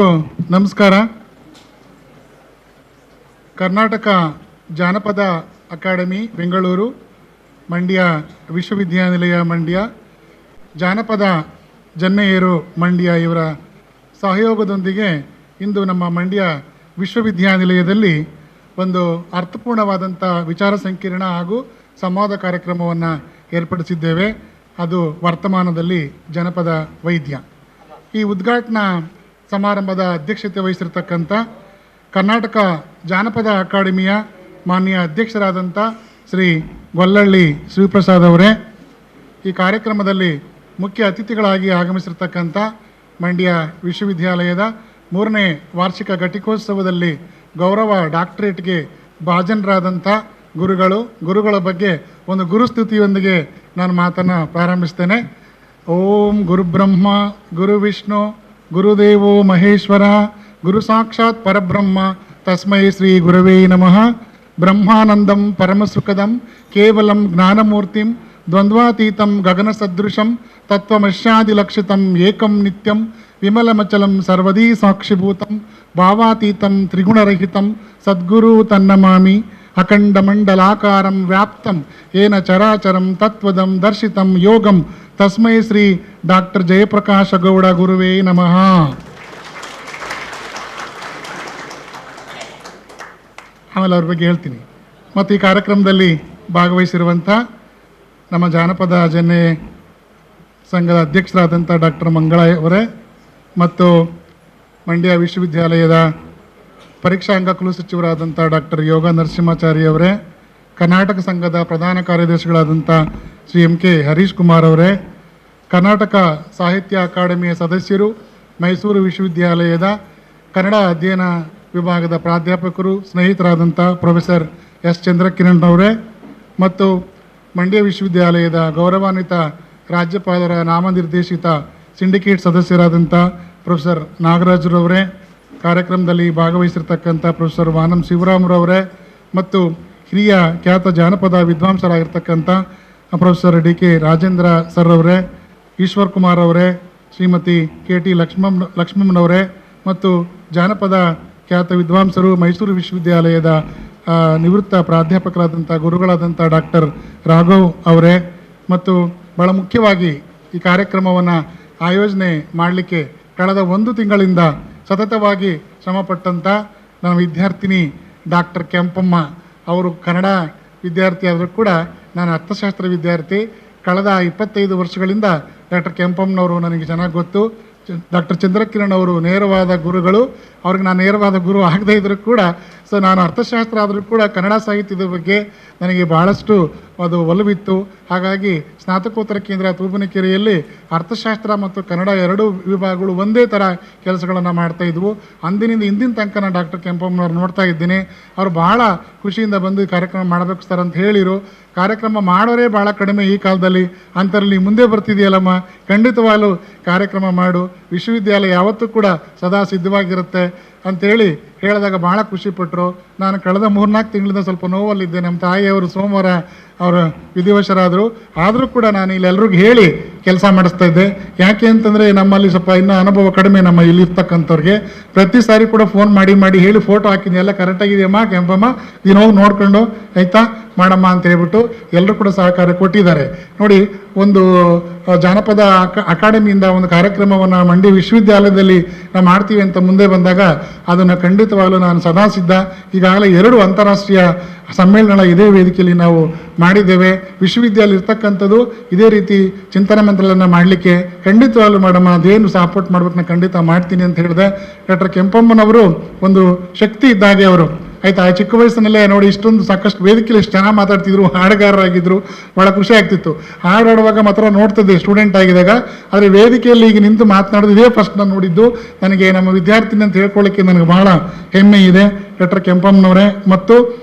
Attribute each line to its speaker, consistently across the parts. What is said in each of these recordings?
Speaker 1: ನಮಸ್ಕಾರ. ಕರ್ನಾಟಕ ಜಾನಪದ ಅಕಾಡೆಮಿ ಬೆಂಗಳೂರು, ಮಂಡ್ಯ ವಿಶ್ವವಿದ್ಯಾನಿಲಯ ಮಂಡ್ಯ, ಜಾನಪದ ಜನ್ನೆಯರು ಮಂಡ್ಯ ಇವರ ಸಹಯೋಗದೊಂದಿಗೆ ಇಂದು ನಮ್ಮ ಮಂಡ್ಯ ವಿಶ್ವವಿದ್ಯಾನಿಲಯದಲ್ಲಿ ಒಂದು ಅರ್ಥಪೂರ್ಣವಾದಂಥ ವಿಚಾರ ಸಂಕಿರಣ ಹಾಗೂ ಸಂವಾದ ಕಾರ್ಯಕ್ರಮವನ್ನು ಏರ್ಪಡಿಸಿದ್ದೇವೆ. ಅದು ವರ್ತಮಾನದಲ್ಲಿ ಜನಪದ ವೈದ್ಯ. ಈ ಉದ್ಘಾಟನಾ ಸಮಾರಂಭದ ಅಧ್ಯಕ್ಷತೆ ವಹಿಸಿರ್ತಕ್ಕಂಥ ಕರ್ನಾಟಕ ಜಾನಪದ ಅಕಾಡೆಮಿಯ ಮಾನ್ಯ ಅಧ್ಯಕ್ಷರಾದಂಥ ಶ್ರೀ ಗೊಲ್ಲಹಳ್ಳಿ ಶಿವಪ್ರಸಾದ್ ಅವರೇ, ಈ ಕಾರ್ಯಕ್ರಮದಲ್ಲಿ ಮುಖ್ಯ ಅತಿಥಿಗಳಾಗಿ ಆಗಮಿಸಿರ್ತಕ್ಕಂಥ ಮಂಡ್ಯ ವಿಶ್ವವಿದ್ಯಾಲಯದ 3ನೇ ವಾರ್ಷಿಕ ಘಟಿಕೋತ್ಸವದಲ್ಲಿ ಗೌರವ ಡಾಕ್ಟರೇಟ್ಗೆ ಭಾಜನರಾದಂಥ ಗುರುಗಳ ಬಗ್ಗೆ ಒಂದು ಗುರುಸ್ತುತಿಯೊಂದಿಗೆ ನಾನು ಮಾತನ್ನು ಪ್ರಾರಂಭಿಸ್ತೇನೆ. ಓಂ ಗುರುಬ್ರಹ್ಮ ಗುರು ವಿಷ್ಣು ಗುರುದೇವೋ ಮಹೇಶ್ವರ ಗುರು ಸಾಕ್ಷಾತ್ ಪರಬ್ರಹ್ಮ ತಸ್ಮೈ ಶ್ರೀ ಗುರವೇ ನಮಃ. ಬ್ರಹ್ಮಾನಂದಂ ಪರಮಸುಖದಂ ಕೇವಲಂ ಜ್ಞಾನಮೂರ್ತಿಂ ದ್ವಂದ್ವಾತೀತಂ ಗಗನಸದೃಶಂ ತತ್ವಮಶ್ಯಾದಿಲಕ್ಷಿತಂ ಏಕಂ ನಿತ್ಯಂ ವಿಮಲಮಚಲಂ ಸರ್ವದೀ ಸಾಕ್ಷಿಭೂತಂ ಭಾವಾತೀತಂ ತ್ರಿಗುಣರಹಿತಂ ಸದ್ಗುರು ತನ್ನಮಾಮಿ. ಅಖಂಡಮಂಡಲಾಕಾರಂ ವ್ಯಾಪ್ತಂ ಏನ ಚರಾಚರಂ ತತ್ವದಂ ದರ್ಶಿತಂ ಯೋಗಂ ತಸ್ಮೈ ಶ್ರೀ ಡಾಕ್ಟರ್ ಜಯಪ್ರಕಾಶ ಗೌಡ ಗುರುವೇ ನಮಃ. ಆಮೇಲೆ ಅವ್ರ ಬಗ್ಗೆ ಹೇಳ್ತೀನಿ. ಮತ್ತು ಈ ಕಾರ್ಯಕ್ರಮದಲ್ಲಿ ಭಾಗವಹಿಸಿರುವಂಥ ನಮ್ಮ ಜಾನಪದ ಜನ್ನೆ ಸಂಘದ ಅಧ್ಯಕ್ಷರಾದಂಥ ಡಾಕ್ಟರ್ ಮಂಗಳ ಅವರೇ ಮತ್ತು ಮಂಡ್ಯ ವಿಶ್ವವಿದ್ಯಾಲಯದ ಪರೀಕ್ಷಾಂಗ ಕುಲಸಚಿವರಾದಂಥ ಡಾಕ್ಟರ್ ಯೋಗ ನರಸಿಂಹಾಚಾರಿ ಅವರೇ, ಕರ್ನಾಟಕ ಸಂಘದ ಪ್ರಧಾನ ಕಾರ್ಯದರ್ಶಿಗಳಾದಂಥ ಶ್ರೀ ಎಂ ಕೆ ಹರೀಶ್ ಕುಮಾರ್ ಅವರೇ, ಕರ್ನಾಟಕ ಸಾಹಿತ್ಯ ಅಕಾಡೆಮಿಯ ಸದಸ್ಯರು, ಮೈಸೂರು ವಿಶ್ವವಿದ್ಯಾಲಯದ ಕನ್ನಡ ಅಧ್ಯಯನ ವಿಭಾಗದ ಪ್ರಾಧ್ಯಾಪಕರು, ಸ್ನೇಹಿತರಾದಂಥ ಪ್ರೊಫೆಸರ್ ಎಸ್ ಚಂದ್ರಕಿರಣ್ ಅವರೇ ಮತ್ತು ಮಂಡ್ಯ ವಿಶ್ವವಿದ್ಯಾಲಯದ ಗೌರವಾನ್ವಿತ ರಾಜ್ಯಪಾಲರ ನಾಮನಿರ್ದೇಶಿತ ಸಿಂಡಿಕೇಟ್ ಸದಸ್ಯರಾದಂಥ ಪ್ರೊಫೆಸರ್ ನಾಗರಾಜರವರೇ, ಕಾರ್ಯಕ್ರಮದಲ್ಲಿ ಭಾಗವಹಿಸಿರ್ತಕ್ಕಂಥ ಪ್ರೊಫೆಸರ್ ವಾನಂ ಶಿವರಾಮ್ರವರೇ ಮತ್ತು ಹಿರಿಯ ಖ್ಯಾತ ಜಾನಪದ ವಿದ್ವಾಂಸರಾಗಿರ್ತಕ್ಕಂಥ professor D K Rajendra sir ಅವರೇ, ಈಶ್ವರ್ ಕುಮಾರ್ ಅವರೇ, ಶ್ರೀಮತಿ ಕೆ ಟಿ ಲಕ್ಷ್ಮಮ್ಮನವರೇ ಮತ್ತು ಜಾನಪದ ಖ್ಯಾತ ವಿದ್ವಾಂಸರು ಮೈಸೂರು ವಿಶ್ವವಿದ್ಯಾಲಯದ ನಿವೃತ್ತ ಪ್ರಾಧ್ಯಾಪಕರಾದಂಥ ಗುರುಗಳಾದಂಥ ಡಾಕ್ಟರ್ ರಾಘವ್ ಅವರೇ ಮತ್ತು ಬಹಳ ಮುಖ್ಯವಾಗಿ ಈ ಕಾರ್ಯಕ್ರಮವನ್ನು ಆಯೋಜನೆ ಮಾಡಲಿಕ್ಕೆ ಕಳೆದ 1 ತಿಂಗಳಿಂದ ಸತತವಾಗಿ ಶ್ರಮಪಟ್ಟಂಥ ನನ್ನ ವಿದ್ಯಾರ್ಥಿನಿ ಡಾಕ್ಟರ್ ಕೆಂಪಮ್ಮ ಅವರು ಕನ್ನಡ ವಿದ್ಯಾರ್ಥಿ ಆದರೂ ಕೂಡ ನಾನು ಅರ್ಥಶಾಸ್ತ್ರ ವಿದ್ಯಾರ್ಥಿ. ಕಳೆದ 25 ವರ್ಷಗಳಿಂದ ಡಾಕ್ಟರ್ ಕೆಂಪಮ್ಮನವರು ನನಗೆ ಚೆನ್ನಾಗಿ ಗೊತ್ತು. ಡಾಕ್ಟರ್ ಚಂದ್ರಕಿರಣ್ ಅವರು ನೇರವಾದ ಗುರುಗಳು. ಅವ್ರಿಗೆ ನಾನು ನೇರವಾದ ಗುರು ಆಗದೇ ಇದ್ದರೂ ಕೂಡ ನಾನು ಅರ್ಥಶಾಸ್ತ್ರ ಆದರೂ ಕೂಡ ಕನ್ನಡ ಸಾಹಿತ್ಯದ ಬಗ್ಗೆ ನನಗೆ ಭಾಳಷ್ಟು ಅದು ಒಲವಿತ್ತು. ಹಾಗಾಗಿ ಸ್ನಾತಕೋತ್ತರ ಕೇಂದ್ರ ತೂಬನಕೆರೆಯಲ್ಲಿ ಅರ್ಥಶಾಸ್ತ್ರ ಮತ್ತು ಕನ್ನಡ 2 ವಿಭಾಗಗಳು ಒಂದೇ ಥರ ಕೆಲಸಗಳನ್ನು ಮಾಡ್ತಾಯಿದ್ವು. ಅಂದಿನಿಂದ ಇಂದಿನ ತನಕ ನಾನು ಡಾಕ್ಟರ್ ಕೆಂಪಮ್ಮನವ್ರು ನೋಡ್ತಾ ಇದ್ದೀನಿ. ಅವರು ಭಾಳ ಖುಷಿಯಿಂದ ಬಂದು ಕಾರ್ಯಕ್ರಮ ಮಾಡಬೇಕು ಸರ್ ಅಂತ ಹೇಳಿರು. ಕಾರ್ಯಕ್ರಮ ಮಾಡೋರೇ ಭಾಳ ಕಡಿಮೆ ಈ ಕಾಲದಲ್ಲಿ. ಅಂಥರಲ್ಲಿ ಮುಂದೆ ಬರ್ತಿದೆಯಲ್ಲಮ್ಮ, ಖಂಡಿತವಾಗಲೂ ಕಾರ್ಯಕ್ರಮ ಮಾಡು, ವಿಶ್ವವಿದ್ಯಾಲಯ ಯಾವತ್ತೂ ಕೂಡ ಸದಾ ಸಿದ್ಧವಾಗಿರುತ್ತೆ ಅಂಥೇಳಿ ಹೇಳಿದಾಗ ಭಾಳ ಖುಷಿಪಟ್ಟರು. ನಾನು ಕಳೆದ 3-4 ತಿಂಗಳಿಂದ ಸ್ವಲ್ಪ ನೋವಲ್ಲಿದ್ದೆ. ನಮ್ಮ ತಾಯಿಯವರು ಸೋಮವಾರ ಅವರು ವಿಧಿವಶರಾದರು. ಆದರೂ ಕೂಡ ನಾನು ಇಲ್ಲೆಲ್ರಿಗೂ ಹೇಳಿ ಕೆಲಸ ಮಾಡಿಸ್ತಾ ಇದ್ದೆ. ಯಾಕೆ ಅಂತಂದರೆ ನಮ್ಮಲ್ಲಿ ಸ್ವಲ್ಪ ಇನ್ನೂ ಅನುಭವ ಕಡಿಮೆ ನಮ್ಮ ಇಲ್ಲಿರ್ತಕ್ಕಂಥವ್ರಿಗೆ. ಪ್ರತಿ ಸಾರಿ ಕೂಡ ಫೋನ್ ಮಾಡಿ ಹೇಳಿ ಫೋಟೋ ಹಾಕಿದ್ದೀನಿ, ಎಲ್ಲ ಕರೆಕ್ಟಾಗಿದೆಯಮ್ಮ ಕೆಂಪಮ್ಮ, ನೀನು ಹೋಗಿ ನೋಡ್ಕೊಂಡು ಆಯಿತಾ ಮಾಡಮ್ಮ ಅಂತ ಹೇಳ್ಬಿಟ್ಟು ಎಲ್ಲರೂ ಕೂಡ ಸಹಕಾರ ಕೊಟ್ಟಿದ್ದಾರೆ. ನೋಡಿ, ಒಂದು ಜಾನಪದ ಅಕಾಡೆಮಿಯಿಂದ ಒಂದು ಕಾರ್ಯಕ್ರಮವನ್ನು ಮಂಡ್ಯ ವಿಶ್ವವಿದ್ಯಾಲಯದಲ್ಲಿ ನಾವು ಮಾಡ್ತೀವಿ ಅಂತ ಮುಂದೆ ಬಂದಾಗ ಅದನ್ನು ಖಂಡಿತವಾಗಲೂ ನಾನು ಸದಾ ಸಿದ್ಧ. ಈಗಾಗಲೇ 2 ಅಂತಾರಾಷ್ಟ್ರೀಯ ಸಮ್ಮೇಳನ ಇದೇ ವೇದಿಕೆಯಲ್ಲಿ ನಾವು ಮಾಡಿದ್ದೇವೆ. ವಿಶ್ವವಿದ್ಯಾಲಯ ಇರ್ತಕ್ಕಂಥದ್ದು ಇದೇ ರೀತಿ ಚಿಂತನ ಮಂತ್ರಗಳನ್ನು ಮಾಡಲಿಕ್ಕೆ ಖಂಡಿತವಾಗಲೂ ಮಾಡಮ್ಮ, ಅದೇನು ಸಪೋರ್ಟ್ ಮಾಡ್ಬೇಕು ನಾನು ಖಂಡಿತ ಮಾಡ್ತೀನಿ ಅಂತ ಹೇಳಿದೆ. ಡಾಕ್ಟರ್ ಕೆಂಪಮ್ಮನವರು ಒಂದು ಶಕ್ತಿ ಇದ್ದಾಗೆ ಅವರು ಆಯಿತಾ. ಚಿಕ್ಕ ವಯಸ್ಸಿನಲ್ಲೇ ನೋಡಿ ಇಷ್ಟೊಂದು ಸಾಕಷ್ಟು ವೇದಿಕೆಯಲ್ಲಿ ಎಷ್ಟು ಚೆನ್ನಾಗಿ ಮಾತಾಡ್ತಿದ್ರು, ಹಾಡುಗಾರರಾಗಿದ್ದರು, ಭಾಳ ಖುಷಿ ಆಗ್ತಿತ್ತು. ಹಾಡಾಡುವಾಗ ಮಾತ್ರ ನೋಡ್ತಿದ್ದೆ ಸ್ಟೂಡೆಂಟ್ ಆಗಿದ್ದಾಗ. ಆದರೆ ವೇದಿಕೆಯಲ್ಲಿ ಈಗ ನಿಂತು ಮಾತನಾಡೋದು ಇದೇ ಫಸ್ಟ್ ನಾನು ನೋಡಿದ್ದು. ನನಗೆ ನಮ್ಮ ವಿದ್ಯಾರ್ಥಿನಿ ಅಂತ ಹೇಳ್ಕೊಳ್ಳಿಕ್ಕೆ ನನಗೆ ಭಾಳ ಹೆಮ್ಮೆ ಇದೆ. ಡಾಕ್ಟರ್ ಕೆಂಪಮ್ಮನವರೇ ಮತ್ತು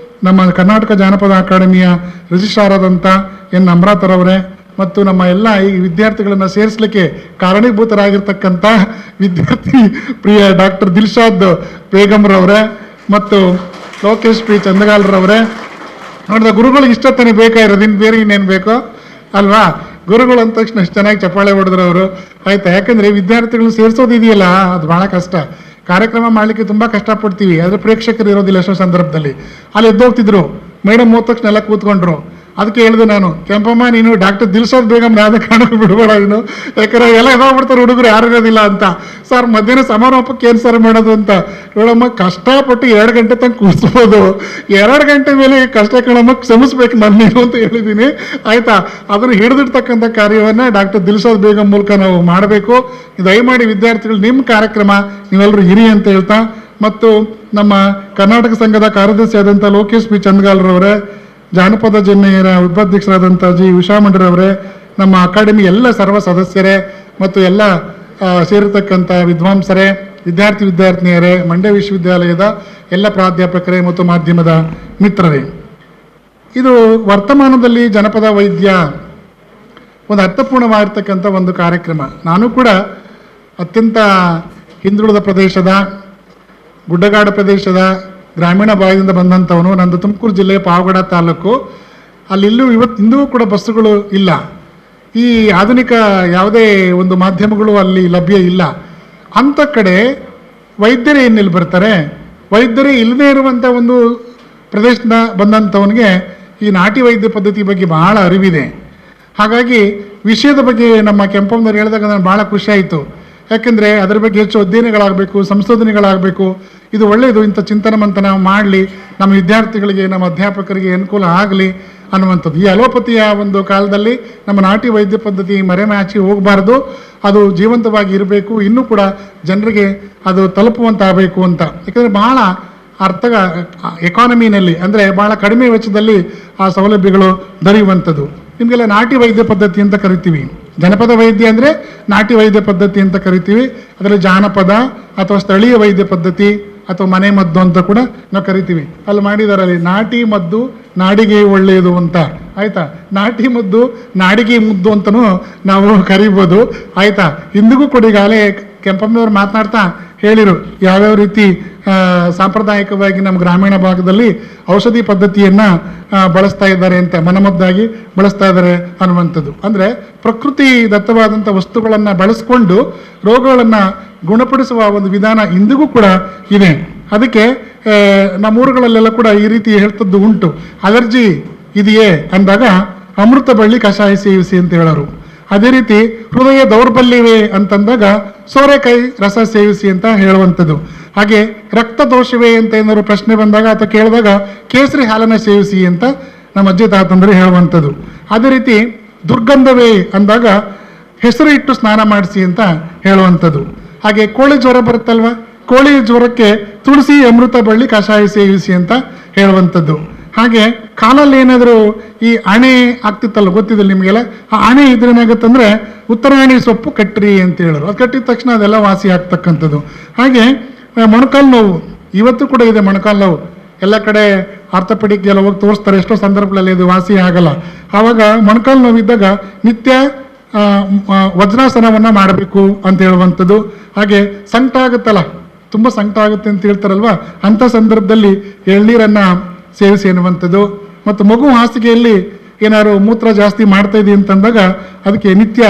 Speaker 1: ನಮ್ಮ ಕರ್ನಾಟಕ ಜಾನಪದ ಅಕಾಡೆಮಿಯ ರಿಜಿಸ್ಟ್ರಾರ್ ಆದಂಥ ಎನ್ ಅಮೃತರವರೇ ಮತ್ತು ನಮ್ಮ ಎಲ್ಲ ಈ ವಿದ್ಯಾರ್ಥಿಗಳನ್ನು ಸೇರಿಸಲಿಕ್ಕೆ ಕಾರಣೀಭೂತರಾಗಿರ್ತಕ್ಕಂಥ ವಿದ್ಯಾರ್ಥಿ ಪ್ರಿಯ ಡಾಕ್ಟರ್ ದಿಲ್ಶಾದ್ ಬೇಗಮ್ರವರೇ ಮತ್ತು ಲೋಕೇಶ್ ಪಿ ಚಂದಗಾಲ್ರವರೇ. ನೋಡಿದ ಗುರುಗಳಿಗೆ ಇಷ್ಟ ತಾನೇ ಬೇಕಾಗಿರೋದು, ಇನ್ನು ಬೇರೆ ಇನ್ನೇನು ಬೇಕೋ ಅಲ್ವಾ. ಗುರುಗಳು ಅಂದ ತಕ್ಷಣ ಎಷ್ಟು ಚೆನ್ನಾಗಿ ಚಪ್ಪಾಳೆ ಹೊಡೆದ್ರು ಅವರು, ಆಯ್ತಾ. ಯಾಕಂದರೆ ವಿದ್ಯಾರ್ಥಿಗಳು ಸೇರಿಸೋದಿದೆಯಲ್ಲ ಅದು ಭಾಳ ಕಷ್ಟ. ಕಾರ್ಯಕ್ರಮ ಮಾಡಲಿಕ್ಕೆ ತುಂಬ ಕಷ್ಟಪಡ್ತೀವಿ, ಆದರೆ ಪ್ರೇಕ್ಷಕರು ಇರೋದಿಲ್ಲ ಎಷ್ಟೋ ಸಂದರ್ಭದಲ್ಲಿ. ಅಲ್ಲಿ ಎದ್ದೋಗ್ತಿದ್ರು, ಮೇಡಮ್ ಹೋದ ತಕ್ಷಣ ಎಲ್ಲ ಕೂತ್ಕೊಂಡ್ರು. ಅದಕ್ಕೆ ಹೇಳಿದೆ ನಾನು, ಕೆಂಪಮ್ಮ ನೀನು ಡಾಕ್ಟರ್ ದಿಲ್ಶಾದ್ ಬೇಗಮ್ ಯಾವ್ದು ಕಾಣಕ್ಕೆ ಬಿಡಬೇಡ ನೀನು, ಯಾಕಂದ್ರೆ ಎಲ್ಲ ಎದಾಗ್ಬಿಡ್ತಾರೆ ಹುಡುಗರು, ಯಾರು ಇರೋದಿಲ್ಲ ಅಂತ. ಸರ್ ಮಧ್ಯಾಹ್ನ ಸಮಾರೋಪಕ್ಕೆ ಏನು ಸರ್ ಮಾಡೋದು ಅಂತ. ನೋಡಮ್ಮ ಕಷ್ಟಪಟ್ಟು 2 ಗಂಟೆ ತನಕ ಕೂರಿಸ್ಬೋದು, 2 ಗಂಟೆ ಮೇಲೆ ಕಷ್ಟ ಕಣಮ್ಮ, ಕ್ಷಮಿಸ್ಬೇಕು ನಾನು ನೀನು ಅಂತ ಹೇಳಿದ್ದೀನಿ. ಆಯ್ತಾ, ಅದನ್ನು ಹಿಡಿದಿರ್ತಕ್ಕಂಥ ಕಾರ್ಯವನ್ನು ಡಾಕ್ಟರ್ ದಿಲ್ಶಾದ್ ಬೇಗಮ್ ಮೂಲಕ ನಾವು ಮಾಡಬೇಕು. ದಯಮಾಡಿ ವಿದ್ಯಾರ್ಥಿಗಳು ನಿಮ್ಮ ಕಾರ್ಯಕ್ರಮ ನೀವೆಲ್ಲರೂ ಹಿರಿ ಅಂತ ಹೇಳ್ತಾ, ಮತ್ತು ನಮ್ಮ ಕರ್ನಾಟಕ ಸಂಘದ ಕಾರ್ಯದರ್ಶಿ ಆದಂಥ ಲೋಕೇಶ್ ಬಿ ಚಂದ್ಗಾಲ್ರವರೇ, ಜಾನಪದ ಜನ್ನೆಯರ ಉಪಾಧ್ಯಕ್ಷರಾದಂಥ ಜಿ ಉಷಾಮಂಡ್ರವರೇ, ನಮ್ಮ ಅಕಾಡೆಮಿ ಎಲ್ಲ ಸರ್ವ ಸದಸ್ಯರೇ ಮತ್ತು ಎಲ್ಲ ಸೇರಿರ್ತಕ್ಕಂಥ ವಿದ್ವಾಂಸರೇ, ವಿದ್ಯಾರ್ಥಿನಿಯರೇ, ಮಂಡ್ಯ ವಿಶ್ವವಿದ್ಯಾಲಯದ ಎಲ್ಲ ಪ್ರಾಧ್ಯಾಪಕರೇ ಮತ್ತು ಮಾಧ್ಯಮದ ಮಿತ್ರರೇ, ಇದು ವರ್ತಮಾನದಲ್ಲಿ ಜನಪದ ವೈದ್ಯ ಒಂದು ಅರ್ಥಪೂರ್ಣವಾಗಿರ್ತಕ್ಕಂಥ ಒಂದು ಕಾರ್ಯಕ್ರಮ. ನಾನು ಕೂಡ ಅತ್ಯಂತ ಹಿಂದುಳಿದ ಪ್ರದೇಶದ, ಗುಡ್ಡಗಾಡು ಪ್ರದೇಶದ, ಗ್ರಾಮೀಣ ಭಾಗದಿಂದ ಬಂದಂಥವನು. ನಂದು ತುಮಕೂರು ಜಿಲ್ಲೆಯ ಪಾವಗಡ ತಾಲೂಕು. ಅಲ್ಲಿಲ್ಲೂ ಇಂದಿಗೂ ಕೂಡ ಬಸ್ಸುಗಳು ಇಲ್ಲ. ಈ ಆಧುನಿಕ ಯಾವುದೇ ಒಂದು ಮಾಧ್ಯಮಗಳು ಅಲ್ಲಿ ಲಭ್ಯ ಇಲ್ಲ. ಅಂಥ ಕಡೆ ವೈದ್ಯರೇ ಇನ್ನಿಲ್ಲಿ ಬರ್ತಾರೆ. ವೈದ್ಯರೇ ಇಲ್ಲದೇ ಇರುವಂಥ ಒಂದು ಪ್ರದೇಶದಿಂದ ಬಂದಂಥವನಿಗೆ ಈ ನಾಟಿ ವೈದ್ಯ ಪದ್ಧತಿ ಬಗ್ಗೆ ಬಹಳ ಅರಿವಿದೆ. ಹಾಗಾಗಿ ವಿಷಯದ ಬಗ್ಗೆ ನಮ್ಮ ಕೆಂಪಮ್ಮನವ್ರು ಹೇಳಿದಾಗ ನನಗೆ ಭಾಳ ಖುಷಿಯಾಯಿತು. ಯಾಕೆಂದರೆ ಅದರ ಬಗ್ಗೆ ಹೆಚ್ಚು ಅಧ್ಯಯನಗಳಾಗಬೇಕು, ಸಂಶೋಧನೆಗಳಾಗಬೇಕು. ಇದು ಒಳ್ಳೆಯದು, ಇಂಥ ಚಿಂತನ ಮಂಥನ ಮಾಡಲಿ, ನಮ್ಮ ವಿದ್ಯಾರ್ಥಿಗಳಿಗೆ, ನಮ್ಮ ಅಧ್ಯಾಪಕರಿಗೆ ಅನುಕೂಲ ಆಗಲಿ ಅನ್ನುವಂಥದ್ದು. ಈ ಅಲೋಪತಿಯ ಒಂದು ಕಾಲದಲ್ಲಿ ನಮ್ಮ ನಾಟಿ ವೈದ್ಯ ಪದ್ಧತಿ ಮರೆಮಾಚಿ ಹೋಗಬಾರ್ದು, ಅದು ಜೀವಂತವಾಗಿ ಇರಬೇಕು, ಇನ್ನೂ ಕೂಡ ಜನರಿಗೆ ಅದು ತಲುಪುವಂತಾಗಬೇಕು ಅಂತ. ಯಾಕಂದರೆ ಭಾಳ ಎಕಾನಮಿನಲ್ಲಿ ಅಂದರೆ ಭಾಳ ಕಡಿಮೆ ವೆಚ್ಚದಲ್ಲಿ ಆ ಸೌಲಭ್ಯಗಳು ದೊರೆಯುವಂಥದ್ದು. ನಿಮಗೆಲ್ಲ ನಾಟಿ ವೈದ್ಯ ಪದ್ಧತಿ ಅಂತ ಕರಿತೀವಿ. ಜನಪದ ವೈದ್ಯ ಅಂದರೆ ನಾಟಿ ವೈದ್ಯ ಪದ್ಧತಿ ಅಂತ ಕರಿತೀವಿ. ಅದರಲ್ಲಿ ಜಾನಪದ ಅಥವಾ ಸ್ಥಳೀಯ ವೈದ್ಯ ಪದ್ಧತಿ ಅಥವಾ ಮನೆ ಮದ್ದು ಅಂತ ಕೂಡ ನಾವು ಕರಿತೀವಿ. ಅಲ್ಲಿ ಮಾಡಿದಾರಲ್ಲಿ ನಾಟಿ ಮದ್ದು ನಾಡಿಗೆ ಒಳ್ಳೆಯದು ಅಂತ. ಆಯಿತಾ, ನಾಟಿ ಮದ್ದು ನಾಡಿಗೆ ಮುದ್ದು ಅಂತಲೂ ನಾವು ಕರಿಬೋದು. ಆಯಿತಾ, ಇಂದಿಗೂ ಕೂಡ ಈಗಾಗಲೇ ಕೆಂಪಮ್ಮನವ್ರು ಮಾತನಾಡ್ತಾ ಹೇಳಿರು ಯಾವ್ಯಾವ ರೀತಿ ಸಾಂಪ್ರದಾಯಿಕವಾಗಿ ನಮ್ಮ ಗ್ರಾಮೀಣ ಭಾಗದಲ್ಲಿ ಔಷಧಿ ಪದ್ಧತಿಯನ್ನು ಬಳಸ್ತಾ ಇದ್ದಾರೆ ಅಂತ, ಮನಮದ್ದಾಗಿ ಬಳಸ್ತಾ ಇದ್ದಾರೆ ಅನ್ನುವಂಥದ್ದು. ಅಂದರೆ ಪ್ರಕೃತಿ ದತ್ತವಾದಂಥ ವಸ್ತುಗಳನ್ನು ಬಳಸ್ಕೊಂಡು ರೋಗಗಳನ್ನು ಗುಣಪಡಿಸುವ ಒಂದು ವಿಧಾನ ಇಂದಿಗೂ ಕೂಡ ಇದೆ. ಅದಕ್ಕೆ ನಮ್ಮೂರುಗಳಲ್ಲೆಲ್ಲ ಕೂಡ ಈ ರೀತಿ ಹೇಳ್ತದ್ದು ಉಂಟು. ಅಲರ್ಜಿ ಇದೆಯೇ ಅಂದಾಗ ಅಮೃತ ಬಳ್ಳಿ ಕಷಾಯ ಸೇವಿಸಿ ಅಂತ ಹೇಳೋರು. ಅದೇ ರೀತಿ ಹೃದಯ ದೌರ್ಬಲ್ಯವೇ ಅಂತಂದಾಗ ಸೋರೆಕಾಯಿ ರಸ ಸೇವಿಸಿ ಅಂತ ಹೇಳುವಂಥದ್ದು. ಹಾಗೆ ರಕ್ತ ದೋಷವೇ ಅಂತ ಏನಾದ್ರು ಪ್ರಶ್ನೆ ಬಂದಾಗ ಅಥವಾ ಕೇಳಿದಾಗ ಕೇಸರಿ ಹಾಲನ್ನು ಸೇವಿಸಿ ಅಂತ ನಮ್ಮ ಅಜ್ಜಿ ತಾತಂದ್ರೆ ಹೇಳುವಂಥದ್ದು. ಅದೇ ರೀತಿ ದುರ್ಗಂಧವೇ ಅಂದಾಗ ಹೆಸರು ಇಟ್ಟು ಸ್ನಾನ ಮಾಡಿಸಿ ಅಂತ ಹೇಳುವಂಥದ್ದು. ಹಾಗೆ ಕೋಳಿ ಜ್ವರ ಬರುತ್ತಲ್ವ, ಕೋಳಿ ಜ್ವರಕ್ಕೆ ತುಳಸಿ ಅಮೃತ ಬಳ್ಳಿ ಕಷಾಯ ಸೇವಿಸಿ ಅಂತ ಹೇಳುವಂಥದ್ದು. ಹಾಗೆ ಕಾಲಲ್ಲಿ ಏನಾದರೂ ಈ ಅಣೆ ಆಗ್ತಿತ್ತಲ್ಲ, ಗೊತ್ತಿದ್ದಿಲ್ಲ ನಿಮಗೆಲ್ಲ, ಆ ಅಣೆ ಇದ್ರೇನಾಗುತ್ತಂದ್ರೆ ಉತ್ತರಾಯಣಿ ಸೊಪ್ಪು ಕಟ್ಟ್ರಿ ಅಂತ ಹೇಳೋರು. ಅದು ಕಟ್ಟಿದ ತಕ್ಷಣ ಅದೆಲ್ಲ ವಾಸಿ ಆಗ್ತಕ್ಕಂಥದ್ದು. ಹಾಗೆ ಮೊಣಕಾಲು ನೋವು ಇವತ್ತು ಕೂಡ ಇದೆ. ಮೊಣಕಾಲು ನೋವು ಎಲ್ಲ ಕಡೆ ಆರ್ಥೋಪೆಡಿಕ್ ಎಲ್ಲ ಹೋಗಿ ತೋರಿಸ್ತಾರೆ, ಎಷ್ಟೋ ಸಂದರ್ಭಗಳಲ್ಲಿ ಇದು ವಾಸಿ ಆಗಲ್ಲ. ಆವಾಗ ಮೊಣಕಾಲು ನೋವಿದ್ದಾಗ ನಿತ್ಯ ವಜ್ರಾಸನವನ್ನು ಮಾಡಬೇಕು ಅಂತ ಹೇಳುವಂಥದ್ದು. ಹಾಗೆ ಸಂಕಟ ಆಗುತ್ತಲ್ಲ, ತುಂಬ ಸಂಕಟ ಆಗುತ್ತೆ ಅಂತ ಹೇಳ್ತಾರಲ್ವ, ಅಂಥ ಸಂದರ್ಭದಲ್ಲಿ ಎಳ್ನೀರನ್ನು ಸೇವಿಸಿ ಎನ್ನುವಂಥದ್ದು. ಮತ್ತು ಮಗು ಹಾಸಿಗೆಯಲ್ಲಿ ಏನಾದ್ರು ಮೂತ್ರ ಜಾಸ್ತಿ ಮಾಡ್ತಾ ಇದೆ ಅಂತಂದಾಗ ಅದಕ್ಕೆ ನಿತ್ಯ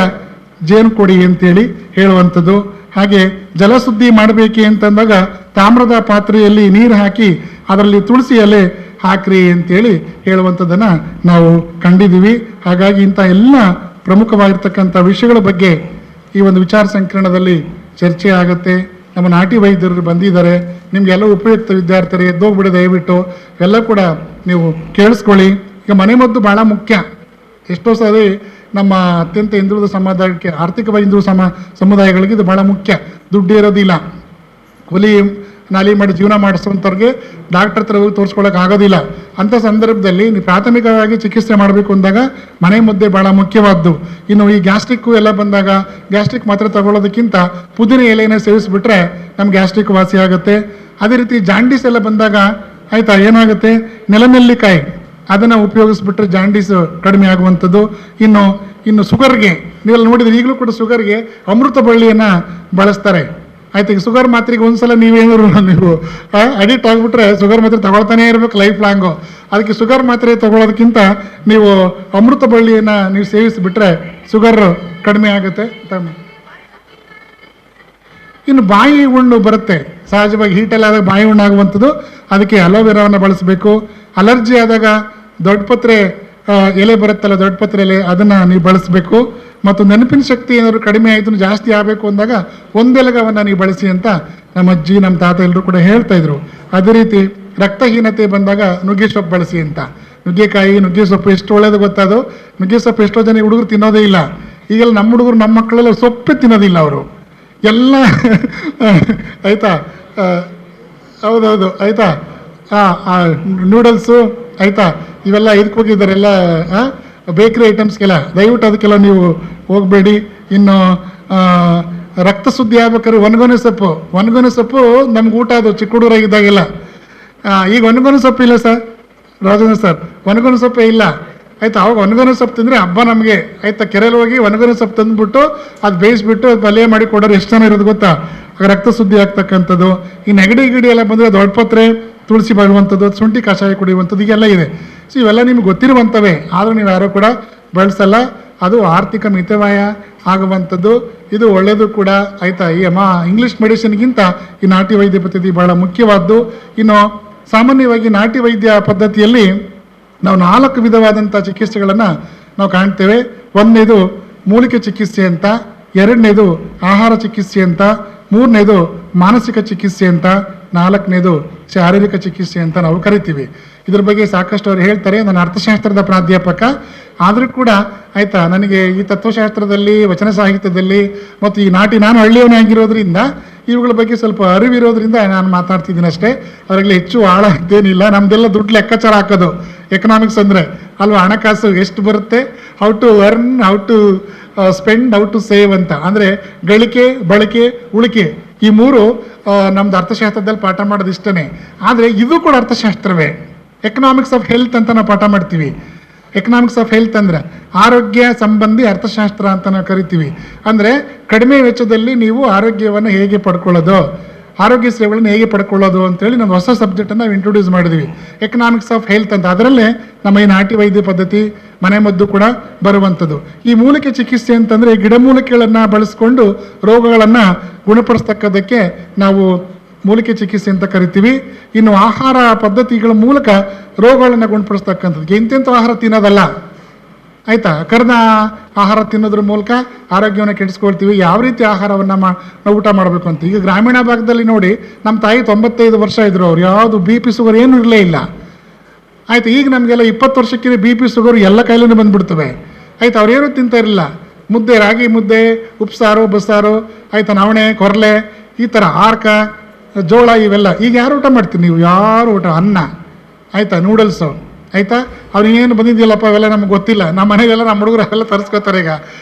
Speaker 1: ಜೇನು ಕೊಡಿ ಅಂತೇಳಿ ಹೇಳುವಂಥದ್ದು. ಹಾಗೆ ಜಲಶುದ್ಧಿ ಮಾಡಬೇಕೆ ಅಂತಂದಾಗ ತಾಮ್ರದ ಪಾತ್ರೆಯಲ್ಲಿ ನೀರು ಹಾಕಿ ಅದರಲ್ಲಿ ತುಳಸಿ ಎಲೆ ಹಾಕ್ರಿ ಅಂತೇಳಿ ಹೇಳುವಂಥದ್ದನ್ನು ನಾವು ಕಂಡಿದ್ದೀವಿ. ಹಾಗಾಗಿ ಇಂಥ ಎಲ್ಲ ಪ್ರಮುಖವಾಗಿರ್ತಕ್ಕಂಥ ವಿಷಯಗಳ ಬಗ್ಗೆ ಈ ಒಂದು ವಿಚಾರ ಸಂಕಿರಣದಲ್ಲಿ ಚರ್ಚೆ ಆಗುತ್ತೆ. ನಮ್ಮ ನಾಟಿ ವೈದ್ಯರು ಬಂದಿದ್ದಾರೆ, ನಿಮಗೆಲ್ಲ ಉಪಯುಕ್ತ ವಿದ್ಯಾರ್ಥಿಗಳು ಎದ್ದೋಗ್ಬಿಡಿ ದಯವಿಟ್ಟು, ಎಲ್ಲ ಕೂಡ ನೀವು ಕೇಳಿಸ್ಕೊಳ್ಳಿ. ಈಗ ಮನೆ ಮದ್ದು ಭಾಳ ಮುಖ್ಯ. ಎಷ್ಟೋ ಸಾರಿ ನಮ್ಮ ಅತ್ಯಂತ ಹಿಂದುಳಿದ ಸಮಾಜಕ್ಕೆ, ಆರ್ಥಿಕವಾಗಿ ಹಿಂದುಳಿದ ಸಮುದಾಯಗಳಿಗೆ ಇದು ಭಾಳ ಮುಖ್ಯ. ದುಡ್ಡು ಇರೋದಿಲ್ಲ, ಕೂಲಿ ನಾಲಿ ಮಾಡಿ ಜೀವನ ಮಾಡಿಸುವಂಥವ್ರಿಗೆ ಡಾಕ್ಟರ್ ಹತ್ರ ಹೋಗಿ ತೋರಿಸ್ಕೊಳ್ಳೋಕೆ ಆಗೋದಿಲ್ಲ. ಅಂಥ ಸಂದರ್ಭದಲ್ಲಿ ನೀವು ಪ್ರಾಥಮಿಕವಾಗಿ ಚಿಕಿತ್ಸೆ ಮಾಡಬೇಕು ಅಂದಾಗ ಮನೆ ಮದ್ದೆ ಭಾಳ ಮುಖ್ಯವಾದ್ದು. ಇನ್ನು ಈ ಗ್ಯಾಸ್ಟ್ರಿಕ್ಕು ಎಲ್ಲ ಬಂದಾಗ ಗ್ಯಾಸ್ಟ್ರಿಕ್ ಮಾತ್ರೆ ತಗೊಳ್ಳೋದಕ್ಕಿಂತ ಪುದೀನ ಎಲೆಯನ್ನು ಸೇವಿಸಿಬಿಟ್ರೆ ನಮ್ಗೆ ಗ್ಯಾಸ್ಟ್ರಿಕ್ ವಾಸಿ ಆಗುತ್ತೆ. ಅದೇ ರೀತಿ ಜಾಂಡೀಸ್ ಎಲ್ಲ ಬಂದಾಗ ಆಯಿತಾ ಏನಾಗುತ್ತೆ, ನೆಲನೆಲ್ಲಿಕಾಯಿ ಅದನ್ನು ಉಪಯೋಗಿಸ್ಬಿಟ್ರೆ ಜಾಂಡೀಸ್ ಕಡಿಮೆ ಆಗುವಂಥದ್ದು. ಇನ್ನು ಶುಗರ್ಗೆ ನೀವೆಲ್ಲ ನೋಡಿದ್ರೆ ಈಗಲೂ ಕೂಡ ಶುಗರ್ಗೆ ಅಮೃತ ಬಳ್ಳಿಯನ್ನು ಬಳಸ್ತಾರೆ. ಆಯ್ತು, ಈಗ ಶುಗರ್ ಮಾತ್ರೆಗೆ ಒಂದ್ಸಲ ನೀವೇನಾದ್ರು ನೀವು ಅಡಿಕ್ಟ್ ಆಗಿಬಿಟ್ರೆ ಶುಗರ್ ಮಾತ್ರೆ ತಗೊಳ್ತಾನೆ ಇರಬೇಕು ಲೈಫ್ ಲಾಂಗು. ಅದಕ್ಕೆ ಶುಗರ್ ಮಾತ್ರೆ ತಗೊಳ್ಳೋದಕ್ಕಿಂತ ನೀವು ಅಮೃತ ಬಳ್ಳಿಯನ್ನು ನೀವು ಸೇವಿಸಿಬಿಟ್ರೆ ಶುಗರ್ ಕಡಿಮೆ ಆಗುತ್ತೆ. ಇನ್ನು ಬಾಯಿ ಹುಣ್ಣು ಬರುತ್ತೆ, ಸಹಜವಾಗಿ ಹೀಟೆಲ್ಲ ಆದಾಗ ಬಾಯಿ ಹುಣ್ಣಾಗುವಂಥದ್ದು, ಅದಕ್ಕೆ ಅಲೋವೆರಾವನ್ನು ಬಳಸಬೇಕು. ಅಲರ್ಜಿ ಆದಾಗ ದೊಡ್ಡಪತ್ರೆ ಎಲೆ ಬರುತ್ತಲ್ಲ, ದೊಡ್ಡಪತ್ರೆ ಎಲೆ, ಅದನ್ನು ನೀವು ಬಳಸಬೇಕು. ಮತ್ತು ನೆನಪಿನ ಶಕ್ತಿ ಏನಾದರೂ ಕಡಿಮೆ ಆಯಿತು, ಜಾಸ್ತಿ ಆಗಬೇಕು ಅಂದಾಗ ಒಂದೆಲಗವನ್ನು ನೀವು ಬಳಸಿ ಅಂತ ನಮ್ಮ ಅಜ್ಜಿ ನಮ್ಮ ತಾತ ಎಲ್ಲರೂ ಕೂಡ ಹೇಳ್ತಾ ಇದ್ರು. ಅದೇ ರೀತಿ ರಕ್ತಹೀನತೆ ಬಂದಾಗ ನುಗ್ಗೆ ಸೊಪ್ಪು ಬಳಸಿ ಅಂತ. ನುಗ್ಗೆಕಾಯಿ, ನುಗ್ಗೆ ಸೊಪ್ಪು ಎಷ್ಟು ಒಳ್ಳೇದು ಗೊತ್ತಾದು. ನುಗ್ಗೆ ಸೊಪ್ಪು ಎಷ್ಟೋ ಜನ ಹುಡುಗರು ತಿನ್ನೋದೇ ಇಲ್ಲ. ಈಗೆಲ್ಲ ನಮ್ಮ ಹುಡುಗರು, ನಮ್ಮ ಮಕ್ಕಳೆಲ್ಲ ಸೊಪ್ಪೇ ತಿನ್ನೋದಿಲ್ಲ ಅವರು ಎಲ್ಲ. ಆಯಿತಾ? ಹೌದೌದು, ಆಯಿತಾ? ನೂಡಲ್ಸು, ಆಯಿತಾ, ಇವೆಲ್ಲ ಇದಕ್ಕೆ ಹೋಗಿದ್ದಾರೆ ಎಲ್ಲ ಬೇಕ್ರಿ ಐಟಮ್ಸ್ಗೆಲ್ಲ. ದಯವಿಟ್ಟು ಅದಕ್ಕೆಲ್ಲ ನೀವು ಹೋಗಬೇಡಿ. ಇನ್ನು ರಕ್ತ ಶುದ್ಧಿ ಆಗ್ಬೇಕಾದ್ರೆ ಒಣಗೊನೆ ಸೊಪ್ಪು ನಮ್ಗೆ ಊಟ ಅದು ಚಿಕ್ಕ ಹುಡುಗರಾಗಿದ್ದಾಗೆಲ್ಲ. ಈಗ ಒಣಗೊನೆ ಸೊಪ್ಪು ಇಲ್ಲ ಸರ್, ರಾಜೇಂದ್ರ ಸರ್, ಒಣಗೊನೆ ಸೊಪ್ಪೇ ಇಲ್ಲ. ಆಯ್ತಾ? ಅವಾಗ ಒಣಗೊನೆ ಸೊಪ್ಪು ತಿಂದರೆ ಹಬ್ಬ ನಮಗೆ. ಆಯ್ತಾ? ಕೆರೆಯಲ್ಲಿ ಹೋಗಿ ಒಣಗೊನೆ ಸೊಪ್ಪು ತಂದುಬಿಟ್ಟು ಅದು ಬೇಯಿಸ್ಬಿಟ್ಟು ಅದು ಪಲ್ಯ ಮಾಡಿ ಕೊಡೋರು ಎಷ್ಟು ಜನ ಇರೋದು ಗೊತ್ತಾ? ರಕ್ತ ಶುದ್ಧಿ ಆಗ್ತಕ್ಕಂಥದ್ದು. ಈ ನೆಗಡಿ ಗಿಡಿ ಎಲ್ಲ ಬಂದರೆ ದೊಡ್ಡಪತ್ರೆ, ತುಳಸಿ ಬರುವಂಥದ್ದು, ಶುಂಠಿ ಕಷಾಯ ಕುಡಿಯುವಂಥದ್ದು, ಈಗೆಲ್ಲ ಇದೆ. ಸೊ ಇವೆಲ್ಲ ನಿಮ್ಗೆ ಗೊತ್ತಿರುವಂಥವೇ, ಆದರೂ ನೀವು ಯಾರೂ ಕೂಡ ಬಳಸಲ್ಲ. ಅದು ಆರ್ಥಿಕ ಮಿತವ್ಯಯ ಆಗುವಂಥದ್ದು, ಇದು ಒಳ್ಳೆಯದು ಕೂಡ. ಆಯಿತಾ? ಈ ಇಂಗ್ಲೀಷ್ ಮೆಡಿಸಿನ್ಗಿಂತ ಈ ನಾಟಿ ವೈದ್ಯ ಪದ್ಧತಿ ಬಹಳ ಮುಖ್ಯವಾದ್ದು. ಇನ್ನು ಸಾಮಾನ್ಯವಾಗಿ ನಾಟಿ ವೈದ್ಯ ಪದ್ಧತಿಯಲ್ಲಿ ನಾವು 4 ವಿಧವಾದಂಥ ಚಿಕಿತ್ಸೆಗಳನ್ನು ನಾವು ಕಾಣ್ತೇವೆ. ಒಂದನೇದು ಮೂಲಿಕೆ ಚಿಕಿತ್ಸೆ ಅಂತ, ಎರಡನೇದು ಆಹಾರ ಚಿಕಿತ್ಸೆ ಅಂತ, ಮೂರನೇದು ಮಾನಸಿಕ ಚಿಕಿತ್ಸೆ ಅಂತ, ನಾಲ್ಕನೇದು ಶಾರೀರಿಕ ಚಿಕಿತ್ಸೆ ಅಂತ ನಾವು ಕರಿತೀವಿ. ಇದ್ರ ಬಗ್ಗೆ ಸಾಕಷ್ಟು ಅವ್ರು ಹೇಳ್ತಾರೆ. ನಾನು ಅರ್ಥಶಾಸ್ತ್ರದ ಪ್ರಾಧ್ಯಾಪಕ ಆದರೂ ಕೂಡ, ಆಯಿತಾ, ನನಗೆ ಈ ತತ್ವಶಾಸ್ತ್ರದಲ್ಲಿ, ವಚನ ಸಾಹಿತ್ಯದಲ್ಲಿ ಮತ್ತು ಈ ನಾನು ಹಳ್ಳಿಯವನೇ ಆಗಿರೋದ್ರಿಂದ ಇವುಗಳ ಬಗ್ಗೆ ಸ್ವಲ್ಪ ಅರಿವಿರೋದ್ರಿಂದ ನಾನು ಮಾತಾಡ್ತಿದ್ದೀನಿ ಅಷ್ಟೇ. ಅದರಲ್ಲಿ ಹೆಚ್ಚು ಆಳ ಇದ್ದೇನಿಲ್ಲ. ನಮ್ಮದೆಲ್ಲ ದುಡ್ಡು ಲೆಕ್ಕಾಚಾರ ಹಾಕೋದು ಎಕನಾಮಿಕ್ಸ್ ಅಂದರೆ ಅಲ್ವಾ. ಹಣಕಾಸು ಎಷ್ಟು ಬರುತ್ತೆ, how to earn, how to spend, how to save ಅಂತ. ಅಂದರೆ ಗಳಿಕೆ, ಬಳಕೆ, ಉಳಿಕೆ, ಈ ಮೂರು ನಮ್ದು ಅರ್ಥಶಾಸ್ತ್ರದಲ್ಲಿ ಪಾಠ ಮಾಡೋದು ಇಷ್ಟನೇ. ಆದರೆ ಇದು ಕೂಡ ಅರ್ಥಶಾಸ್ತ್ರವೇ. ಎಕನಾಮಿಕ್ಸ್ ಆಫ್ ಹೆಲ್ತ್ ಅಂತ ನಾವು ಪಾಠ ಮಾಡ್ತೀವಿ. ಎಕನಾಮಿಕ್ಸ್ ಆಫ್ ಹೆಲ್ತ್ ಅಂದರೆ ಆರೋಗ್ಯ ಸಂಬಂಧಿ ಅರ್ಥಶಾಸ್ತ್ರ ಅಂತ ನಾವು ಕರಿತೀವಿ. ಅಂದರೆ ಕಡಿಮೆ ವೆಚ್ಚದಲ್ಲಿ ನೀವು ಆರೋಗ್ಯವನ್ನು ಹೇಗೆ ಪಡ್ಕೊಳ್ಳೋದು, ಆರೋಗ್ಯ ಸೇವೆಗಳನ್ನು ಹೇಗೆ ಪಡ್ಕೊಳ್ಳೋದು ಅಂತೇಳಿ ನಾವು ಹೊಸ ಸಬ್ಜೆಕ್ಟನ್ನು ನಾವು ಇಂಟ್ರೊಡ್ಯೂಸ್ ಮಾಡಿದ್ವಿ, ಎಕನಾಮಿಕ್ಸ್ ಆಫ್ ಹೆಲ್ತ್ ಅಂತ. ಅದರಲ್ಲೇ ನಮ್ಮ ಈ ನಾಟಿ ವೈದ್ಯ ಪದ್ಧತಿ, ಮನೆಮದ್ದು ಕೂಡ ಬರುವಂಥದ್ದು. ಈ ಮೂಲಿಕೆ ಚಿಕಿತ್ಸೆ ಅಂತಂದರೆ ಗಿಡಮೂಲಿಕೆಗಳನ್ನು ಬಳಸ್ಕೊಂಡು ರೋಗಗಳನ್ನು ಗುಣಪಡಿಸ್ತಕ್ಕದಕ್ಕೆ ನಾವು ಮೂಲಿಕೆ ಚಿಕಿತ್ಸೆ ಅಂತ ಕರಿತೀವಿ. ಇನ್ನು ಆಹಾರ ಪದ್ಧತಿಗಳ ಮೂಲಕ ರೋಗಗಳನ್ನು ಗುಣಪಡಿಸ್ತಕ್ಕಂಥದ್ದು. ಎಂತೆಂಥ ಆಹಾರ ತಿನ್ನೋದಲ್ಲ, ಆಯಿತಾ? ಕರ್ದ ಆಹಾರ ತಿನ್ನೋದ್ರ ಮೂಲಕ ಆರೋಗ್ಯವನ್ನು ಕೆಡಿಸ್ಕೊಳ್ತೀವಿ. ಯಾವ ರೀತಿ ಆಹಾರವನ್ನು ನಾವು ಊಟ ಮಾಡಬೇಕು ಅಂತ. ಈಗ ಗ್ರಾಮೀಣ ಭಾಗದಲ್ಲಿ ನೋಡಿ, ನಮ್ಮ ತಾಯಿ 95 ವರ್ಷ ಇದ್ರು, ಅವ್ರು ಯಾವುದು BP ಶುಗರ್ ಏನೂ ಇರಲೇ ಇಲ್ಲ. ಆಯಿತು? ಈಗ ನಮಗೆಲ್ಲ 20 ವರ್ಷಕ್ಕೆ BP ಶುಗರ್ ಎಲ್ಲ ಕಾಯಿಲೆನೂ ಬಂದುಬಿಡ್ತವೆ. ಆಯಿತು? ಅವ್ರೇನೂ ತಿಂತಾ ಇರಲಿಲ್ಲ. ಮುದ್ದೆ, ರಾಗಿ ಮುದ್ದೆ, ಉಪ್ಸಾರು, ಬಸ್ಸಾರು, ಆಯಿತಾ, ನವಣೆ, ಕೊರಲೆ, ಈ ಥರ ಆರ್ಕ, ಜೋಳ, ಇವೆಲ್ಲ. ಈಗ ಯಾರು ಊಟ ಮಾಡ್ತೀರಿ ನೀವು? ಯಾರು ಊಟ? ಅನ್ನ, ಆಯಿತಾ, ನೂಡಲ್ಸು, ಆಯಿತಾ, ಅವ್ರಿಗೇನು ಬಂದಿದೆಯಲ್ಲಪ್ಪ ಅವೆಲ್ಲ ನಮ್ಗೆ ಗೊತ್ತಿಲ್ಲ. ನಮ್ಮ ಮನೆಗೆಲ್ಲ ನಮ್ಮ ಹುಡುಗರು ಅವೆಲ್ಲ ತರಿಸ್ಕೋತಾರೆ ಈಗ,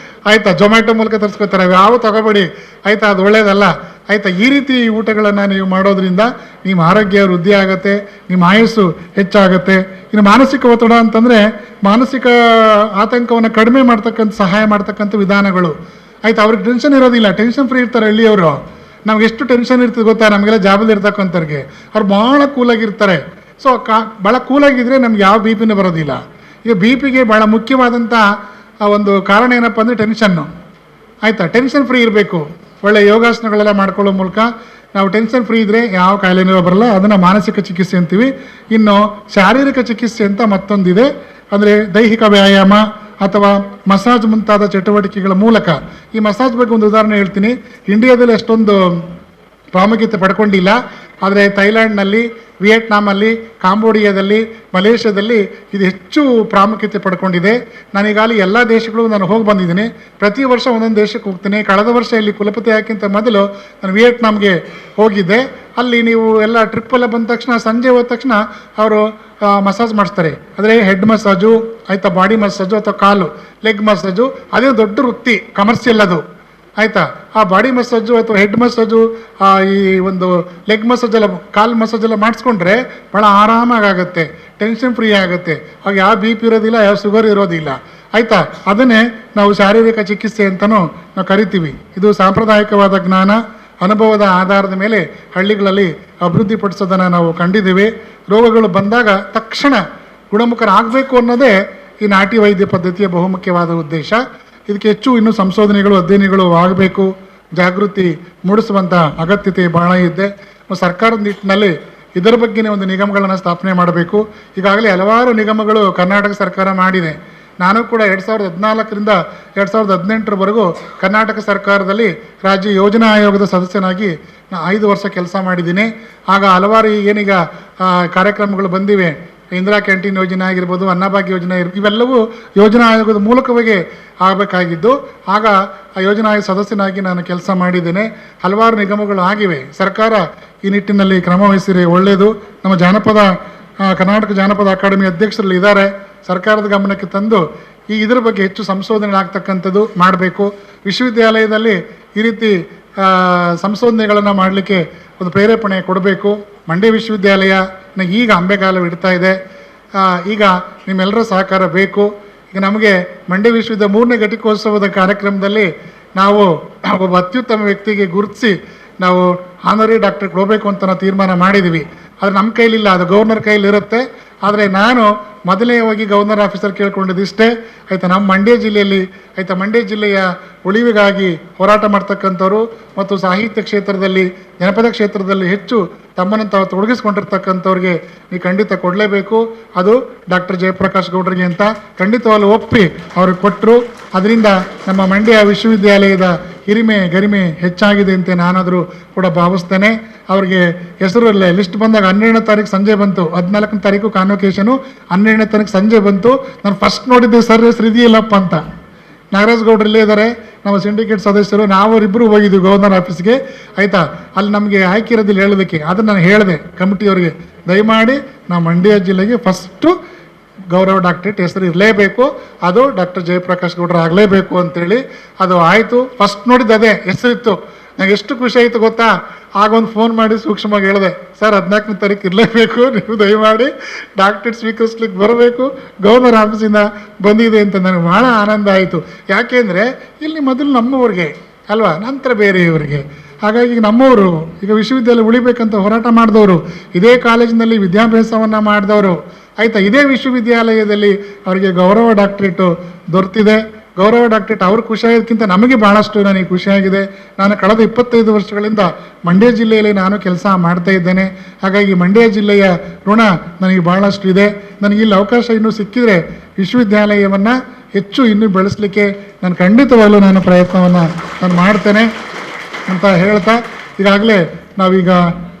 Speaker 1: ಆಯಿತಾ, ಜೊಮ್ಯಾಟೊ ಮೂಲಕ ತರಿಸ್ಕೋತಾರೆ. ಯಾವ ತಗೋಬೇಡಿ, ಆಯಿತಾ, ಅದು ಒಳ್ಳೇದಲ್ಲ, ಆಯಿತಾ. ಈ ರೀತಿ ಊಟಗಳನ್ನು ನೀವು ಮಾಡೋದ್ರಿಂದ ನಿಮ್ಮ ಆರೋಗ್ಯ ವೃದ್ಧಿ ಆಗುತ್ತೆ, ನಿಮ್ಮ ಆಯುಸ್ಸು ಹೆಚ್ಚಾಗುತ್ತೆ. ಇನ್ನು ಮಾನಸಿಕ ಒತ್ತಡ ಅಂತಂದರೆ ಮಾನಸಿಕ ಆತಂಕವನ್ನು ಕಡಿಮೆ ಮಾಡ್ತಕ್ಕಂಥ, ಸಹಾಯ ಮಾಡ್ತಕ್ಕಂಥ ವಿಧಾನಗಳು, ಆಯಿತಾ. ಅವ್ರಿಗೆ ಟೆನ್ಷನ್ ಇರೋದಿಲ್ಲ, ಟೆನ್ಷನ್ ಫ್ರೀ ಇರ್ತಾರೆ ಹಳ್ಳಿಯವರು. ನಮ್ಗೆ ಎಷ್ಟು ಟೆನ್ಷನ್ ಇರ್ತದೆ ಗೊತ್ತಾ? ನಮಗೆಲ್ಲ ಜಾಬಲ್ಲಿ ಇರ್ತಕ್ಕಂಥವ್ರಿಗೆ ಅವ್ರು ಭಾಳ ಕೂಲಾಗಿರ್ತಾರೆ. ಸೊ ಭಾಳ ಕೂಲಾಗಿದ್ದರೆ ನಮ್ಗೆ ಯಾವ BP ಬರೋದಿಲ್ಲ. ಈಗ BP ಭಾಳ ಮುಖ್ಯವಾದಂಥ ಒಂದು ಕಾರಣ ಏನಪ್ಪ ಅಂದರೆ ಟೆನ್ಷನ್ನು, ಆಯಿತಾ. ಟೆನ್ಷನ್ ಫ್ರೀ ಇರಬೇಕು. ಒಳ್ಳೆ ಯೋಗಾಸನಗಳೆಲ್ಲ ಮಾಡ್ಕೊಳ್ಳೋ ಮೂಲಕ ನಾವು ಟೆನ್ಷನ್ ಫ್ರೀ ಇದ್ದರೆ ಯಾವ ಕಾಯಿಲೆನೂ ಬರಲ್ಲ. ಅದನ್ನು ಮಾನಸಿಕ ಚಿಕಿತ್ಸೆ ಅಂತೀವಿ. ಇನ್ನು ಶಾರೀರಿಕ ಚಿಕಿತ್ಸೆ ಅಂತ ಮತ್ತೊಂದಿದೆ. ಅಂದರೆ ದೈಹಿಕ ವ್ಯಾಯಾಮ ಅಥವಾ ಮಸಾಜ್ ಮುಂತಾದ ಚಟುವಟಿಕೆಗಳ ಮೂಲಕ. ಈ ಮಸಾಜ್ ಬಗ್ಗೆ ಒಂದು ಉದಾಹರಣೆ ಹೇಳ್ತೀನಿ. ಇಂಡಿಯಾದಲ್ಲಿ ಅಷ್ಟೊಂದು ಪ್ರಾಮುಖ್ಯತೆ ಪಡ್ಕೊಂಡಿಲ್ಲ, ಆದರೆ ಥೈಲ್ಯಾಂಡ್ನಲ್ಲಿ, ವಿಯೆಟ್ನಾಮಲ್ಲಿ, ಕಾಂಬೋಡಿಯಾದಲ್ಲಿ, ಮಲೇಷ್ಯಾದಲ್ಲಿ ಇದು ಹೆಚ್ಚು ಪ್ರಾಮುಖ್ಯತೆ ಪಡ್ಕೊಂಡಿದೆ. ನಾನೀಗಾಗಲೇ ಎಲ್ಲ ದೇಶಗಳು ನಾನು ಹೋಗಿ ಬಂದಿದ್ದೀನಿ. ಪ್ರತಿ ವರ್ಷ ಒಂದೊಂದು ದೇಶಕ್ಕೆ ಹೋಗ್ತೀನಿ. ಕಳೆದ ವರ್ಷ ಇಲ್ಲಿ ಕುಲಪತಿ ಹಾಕಿಂತ ಮೊದಲು ನಾನು ವಿಯೆಟ್ನಾಮ್ಗೆ ಹೋಗಿದ್ದೆ. ಅಲ್ಲಿ ನೀವು ಎಲ್ಲ ಟ್ರಿಪ್ಪೆಲ್ಲ ಬಂದ ತಕ್ಷಣ, ಸಂಜೆ ಹೋದ ತಕ್ಷಣ ಅವರು ಮಸಾಜ್ ಮಾಡಿಸ್ತಾರೆ. ಅಂದರೆ ಹೆಡ್ ಮಸಾಜು, ಆಯಿತಾ, ಬಾಡಿ ಮಸಾಜು ಅಥವಾ ಕಾಲು ಲೆಗ್ ಮಸಾಜು, ಅದೇ ದೊಡ್ಡ ವೃತ್ತಿ, ಕಮರ್ಷಿಯಲ್ ಅದು, ಆಯಿತಾ. ಆ ಬಾಡಿ ಮಸಾಜು ಅಥವಾ ಹೆಡ್ ಮಸಾಜು, ಈ ಒಂದು ಲೆಗ್ ಮಸಾಜೆಲ್ಲ, ಕಾಲು ಮಸಾಜೆಲ್ಲ ಮಾಡಿಸ್ಕೊಂಡ್ರೆ ಭಾಳ ಆರಾಮಾಗುತ್ತೆ, ಟೆನ್ಷನ್ ಫ್ರೀ ಆಗುತ್ತೆ. ಆಗ ಯಾವ BP ಇರೋದಿಲ್ಲ, ಯಾವ ಶುಗರ್ ಇರೋದಿಲ್ಲ, ಆಯಿತಾ. ಅದನ್ನೇ ನಾವು ಶಾರೀರಿಕ ಚಿಕಿತ್ಸೆ ಅಂತಲೂ ನಾವು ಕರಿತೀವಿ. ಇದು ಸಾಂಪ್ರದಾಯಿಕವಾದ ಜ್ಞಾನ, ಅನುಭವದ ಆಧಾರದ ಮೇಲೆ ಹಳ್ಳಿಗಳಲ್ಲಿ ಅಭಿವೃದ್ಧಿಪಡಿಸೋದನ್ನು ನಾವು ಕಂಡಿದ್ದೇವೆ. ರೋಗಗಳು ಬಂದಾಗ ತಕ್ಷಣ ಗುಣಮುಖರಾಗಬೇಕು ಅನ್ನೋದೇ ಈ ನಾಟಿ ವೈದ್ಯ ಪದ್ಧತಿಯ ಬಹುಮುಖ್ಯವಾದ ಉದ್ದೇಶ. ಇದಕ್ಕೆ ಹೆಚ್ಚು ಇನ್ನೂ ಸಂಶೋಧನೆಗಳು, ಅಧ್ಯಯನಗಳು ಆಗಬೇಕು. ಜಾಗೃತಿ ಮೂಡಿಸುವಂಥ ಅಗತ್ಯತೆ ಬಹಳ ಇದೆ. ಸರ್ಕಾರದ ನಿಟ್ಟಿನಲ್ಲಿ ಇದರ ಬಗ್ಗೆನೇ ಒಂದು ನಿಗಮಗಳನ್ನು ಸ್ಥಾಪನೆ ಮಾಡಬೇಕು. ಈಗಾಗಲೇ ಹಲವಾರು ನಿಗಮಗಳು ಕರ್ನಾಟಕ ಸರ್ಕಾರ ಮಾಡಿದೆ. ನಾನು ಕೂಡ 2014ರಿಂದ 2018ರವರೆಗೂ ಕರ್ನಾಟಕ ಸರ್ಕಾರದಲ್ಲಿ ರಾಜ್ಯ ಯೋಜನಾ ಆಯೋಗದ ಸದಸ್ಯನಾಗಿ 5 ವರ್ಷ ಕೆಲಸ ಮಾಡಿದ್ದೀನಿ. ಆಗ ಹಲವಾರು ಏನೀಗ ಕಾರ್ಯಕ್ರಮಗಳು ಬಂದಿವೆ, ಇಂದಿರಾ ಕ್ಯಾಂಟೀನ್ ಯೋಜನೆ ಆಗಿರ್ಬೋದು, ಅನ್ನಭಾಗ್ಯ ಯೋಜನೆ ಇವೆಲ್ಲವೂ ಯೋಜನಾ ಆಯೋಗದ ಮೂಲಕವಾಗಿ ಆಗಬೇಕಾಗಿದ್ದು, ಆಗ ಆ ಯೋಜನಾ ಆಯೋಗ ಸದಸ್ಯನಾಗಿ ನಾನು ಕೆಲಸ ಮಾಡಿದ್ದೇನೆ. ಹಲವಾರು ನಿಗಮಗಳು ಆಗಿವೆ. ಸರ್ಕಾರ ಈ ನಿಟ್ಟಿನಲ್ಲಿ ಕ್ರಮ ವಹಿಸಿದರೆ ಒಳ್ಳೆಯದು. ನಮ್ಮ ಕರ್ನಾಟಕ ಜಾನಪದ ಅಕಾಡೆಮಿ ಅಧ್ಯಕ್ಷರಲ್ಲಿ ಇದ್ದಾರೆ, ಸರ್ಕಾರದ ಗಮನಕ್ಕೆ ತಂದು ಇದರ ಬಗ್ಗೆ ಹೆಚ್ಚು ಸಂಶೋಧನೆ ಆಗ್ತಕ್ಕಂಥದ್ದು ಮಾಡಬೇಕು. ವಿಶ್ವವಿದ್ಯಾಲಯದಲ್ಲಿ ಈ ರೀತಿ ಸಂಶೋಧನೆಗಳನ್ನು ಮಾಡಲಿಕ್ಕೆ ಒಂದು ಪ್ರೇರೇಪಣೆ ಕೊಡಬೇಕು. ಮಂಡ್ಯ ವಿಶ್ವವಿದ್ಯಾಲಯ ಈಗ ಅಂಬೆಗಾಲು ಇಡ್ತಾ ಇದೆ. ಈಗ ನಿಮ್ಮೆಲ್ಲರ ಸಹಕಾರ ಬೇಕು. ಈಗ ನಮಗೆ ಮಂಡ್ಯ ವಿಶ್ವವಿದ್ಯಾಲಯ 3ನೇ ಘಟಿಕೋತ್ಸವದ ಕಾರ್ಯಕ್ರಮದಲ್ಲಿ ನಾವು ಒಬ್ಬ ಅತ್ಯುತ್ತಮ ವ್ಯಕ್ತಿಗೆ ಗುರುತಿಸಿ ನಾವು ಆನರಿ ಡಾಕ್ಟರ್ ಕೊಡಬೇಕು ಅಂತ ನಾವು ತೀರ್ಮಾನ ಮಾಡಿದ್ದೀವಿ. ಆದರೆ ನಮ್ಮ ಕೈಲಿಲ್ಲ, ಅದು ಗವರ್ನರ್ ಕೈಲಿರುತ್ತೆ. ಆದರೆ ನಾನು ಮೊದಲೇ ಹೋಗಿ ಗವರ್ನರ್ ಆಫೀಸರ್ ಕೇಳ್ಕೊಂಡಿದ್ದು ಇಷ್ಟೇ, ಆಯಿತಾ, ನಮ್ಮ ಮಂಡ್ಯ ಜಿಲ್ಲೆಯಲ್ಲಿ ಮಂಡ್ಯ ಜಿಲ್ಲೆಯ ಉಳಿವಿಗಾಗಿ ಹೋರಾಟ ಮಾಡ್ತಕ್ಕಂಥವ್ರು ಮತ್ತು ಸಾಹಿತ್ಯ ಕ್ಷೇತ್ರದಲ್ಲಿ, ಜನಪದ ಕ್ಷೇತ್ರದಲ್ಲಿ ಹೆಚ್ಚು ತಮ್ಮನ್ನು ತಾವು ತೊಡಗಿಸ್ಕೊಂಡಿರ್ತಕ್ಕಂಥವ್ರಿಗೆ ನೀವು ಖಂಡಿತ ಕೊಡಲೇಬೇಕು. ಅದು ಡಾಕ್ಟರ್ ಜಯಪ್ರಕಾಶ್ ಗೌಡರಿಗೆ ಅಂತ ಖಂಡಿತವಾಗ್ಲೂ ಒಪ್ಪಿ ಅವ್ರಿಗೆ ಕೊಟ್ಟರು. ಅದರಿಂದ ನಮ್ಮ ಮಂಡ್ಯ ವಿಶ್ವವಿದ್ಯಾಲಯದ ಹಿರಿಮೆ ಗರಿಮೆ ಹೆಚ್ಚಾಗಿದೆ ಅಂತ ನಾನಾದರೂ ಕೂಡ ಭಾವಿಸ್ತೇನೆ. ಅವ್ರಿಗೆ ಹೆಸರು ಲಿಸ್ಟ್ ಬಂದಾಗ 12ನೇ ತಾರೀಕು ಸಂಜೆ ಬಂತು, 14ನೇ ತಾರೀಕು ಕಾನ್ವೊಕೇಶನು, 12ನೇ ತಾರೀಕು ಸಂಜೆ ಬಂತು. ನಾನು ಫಸ್ಟ್ ನೋಡಿದ್ದೆ ಸರ್ ಹೆಸರು ಇದೆಯಲ್ಲಪ್ಪ ಅಂತ. ನಾಗರಾಜ್ ಗೌಡ್ರು ಇಲ್ಲೇ ಇದ್ದಾರೆ, ನಮ್ಮ ಸಿಂಡಿಕೇಟ್ ಸದಸ್ಯರು. ನಾವರಿಬ್ಬರು ಹೋಗಿದ್ವಿ ಗವರ್ನರ್ ಆಫೀಸ್ಗೆ, ಆಯಿತಾ. ಅಲ್ಲಿ ನಮಗೆ ಆಯ್ಕೆ ಇರೋದಿಲ್ಲ ಹೇಳೋದಕ್ಕೆ. ಅದನ್ನು ನಾನು ಹೇಳಿದೆ ಕಮಿಟಿಯವರಿಗೆ, ದಯಮಾಡಿ ನಾವು ಮಂಡ್ಯ ಜಿಲ್ಲೆಗೆ ಫಸ್ಟು ಗೌರವ ಡಾಕ್ಟ್ರೇಟ್ ಹೆಸರು ಇರಲೇಬೇಕು, ಅದು ಡಾಕ್ಟರ್ ಜಯಪ್ರಕಾಶ್ ಗೌಡ್ರು ಆಗಲೇಬೇಕು ಅಂತೇಳಿ. ಅದು ಆಯಿತು. ಫಸ್ಟ್ ನೋಡಿದ್ದು ಅದೇ ಹೆಸರಿತ್ತು. ನನಗೆ ಎಷ್ಟು ಖುಷಿ ಆಯಿತು ಗೊತ್ತಾ. ಆಗೊಂದು ಫೋನ್ ಮಾಡಿ ಸೂಕ್ಷ್ಮವಾಗಿ ಹೇಳಿದೆ, ಸರ್ 14ನೇ ತಾರೀಕು ಇರಲೇಬೇಕು, ನೀವು ದಯಮಾಡಿ ಡಾಕ್ಟ್ರೇಟ್ ಸ್ವೀಕರಿಸ್ಲಿಕ್ಕೆ ಬರಬೇಕು, ಗವರ್ನರ್ ಆಫೀಸಿಂದ ಬಂದಿದೆ ಅಂತ. ನನಗೆ ಭಾಳ ಆನಂದ ಆಯಿತು. ಯಾಕೆಂದರೆ ಇಲ್ಲಿ ಮೊದಲು ನಮ್ಮವ್ರಿಗೆ ಅಲ್ವಾ, ನಂತರ ಬೇರೆಯವರಿಗೆ. ಹಾಗಾಗಿ ನಮ್ಮವರು ಈಗ ವಿಶ್ವವಿದ್ಯಾಲಯ ಉಳಿಬೇಕಂತ ಹೋರಾಟ ಮಾಡಿದವರು, ಇದೇ ಕಾಲೇಜಿನಲ್ಲಿ ವಿದ್ಯಾಭ್ಯಾಸವನ್ನು ಮಾಡಿದವರು, ಆಯಿತಾ, ಇದೇ ವಿಶ್ವವಿದ್ಯಾಲಯದಲ್ಲಿ ಅವರಿಗೆ ಗೌರವ ಡಾಕ್ಟ್ರೇಟು ದೊರೆತಿದೆ. ಗೌರವ ಡಾಕ್ಟ್ರೇಟ್ ಅವ್ರು ಖುಷಿಯಾಗೋದಕ್ಕಿಂತ ನಮಗೆ ಭಾಳಷ್ಟು ನನಗೆ ಖುಷಿಯಾಗಿದೆ. ನಾನು ಕಳೆದ 25 ವರ್ಷಗಳಿಂದ ಮಂಡ್ಯ ಜಿಲ್ಲೆಯಲ್ಲಿ ನಾನು ಕೆಲಸ ಮಾಡ್ತಾ ಇದ್ದೇನೆ. ಹಾಗಾಗಿ ಮಂಡ್ಯ ಜಿಲ್ಲೆಯ ಋಣ ನನಗೆ ಭಾಳಷ್ಟು ಇದೆ. ನನಗೆ ಇಲ್ಲಿ ಅವಕಾಶ ಇನ್ನೂ ಸಿಕ್ಕಿದರೆ ವಿಶ್ವವಿದ್ಯಾಲಯವನ್ನು ಹೆಚ್ಚು ಇನ್ನೂ ಬೆಳೆಸಲಿಕ್ಕೆ ನಾನು ಖಂಡಿತವಾಗಲೂ ನಾನು ಪ್ರಯತ್ನವನ್ನು ನಾನು ಮಾಡ್ತೇನೆ ಅಂತ ಹೇಳ್ತಾ, ಈಗಾಗಲೇ ನಾವೀಗ